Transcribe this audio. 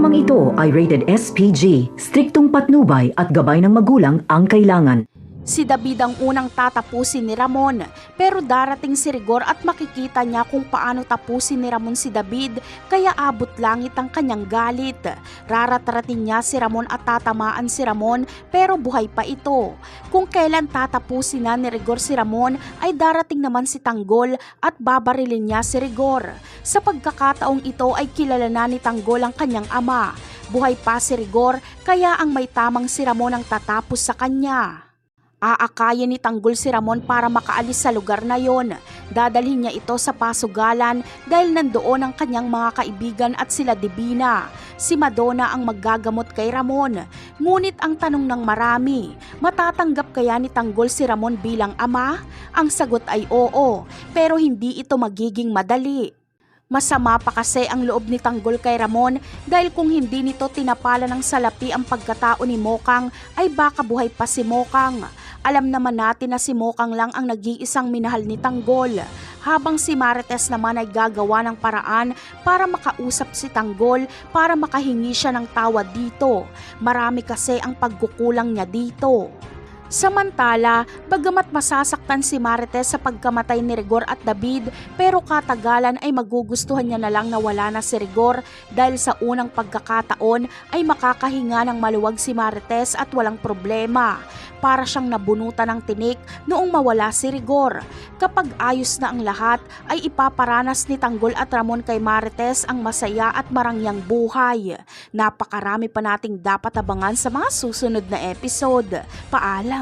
Programang ito ay rated SPG, striktong patnubay at gabay ng magulang ang kailangan. Si David ang unang tatapusin ni Ramon, pero darating si Rigor at makikita niya kung paano tapusin ni Ramon si David, kaya abot langit ang kanyang galit. Raratratin niya si Ramon at tatamaan si Ramon, pero buhay pa ito. Kung kailan tatapusin na ni Rigor si Ramon, ay darating naman si Tanggol at babarilin niya si Rigor. Sa pagkakataong ito ay kilala na ni Tanggol ang kanyang ama. Buhay pa si Rigor, kaya ang may tamang si Ramon ang tatapos sa kanya. Aakayin ni Tanggol si Ramon para makaalis sa lugar na yon. Dadalhin niya ito sa pasugalan dahil nandoon ang kanyang mga kaibigan at sila Divina. Si Madonna ang maggagamot kay Ramon. Ngunit ang tanong ng marami, matatanggap kaya ni Tanggol si Ramon bilang ama? Ang sagot ay oo, pero hindi ito magiging madali. Masama pa kasi ang loob ni Tanggol kay Ramon dahil kung hindi nito tinapala ng salapi ang pagkatao ni Mokang ay baka buhay pa si Mokang. Alam naman natin na si Mokang lang ang nag-iisang minahal ni Tanggol, habang si Marites naman ay gagawa ng paraan para makausap si Tanggol para makahingi siya ng tawad dito. Marami kasi ang pagkukulang niya dito. Samantala, bagamat masasaktan si Marites sa pagkamatay ni Rigor at David, pero katagalan ay magugustuhan niya na lang na wala na si Rigor dahil sa unang pagkakataon ay makakahinga ng maluwag si Marites at walang problema. Para siyang nabunutan ng tinik noong mawala si Rigor. Kapag ayos na ang lahat, ay ipaparanas ni Tanggol at Ramon kay Marites ang masaya at marangyang buhay. Napakarami pa nating dapat abangan sa mga susunod na episode. Paalam!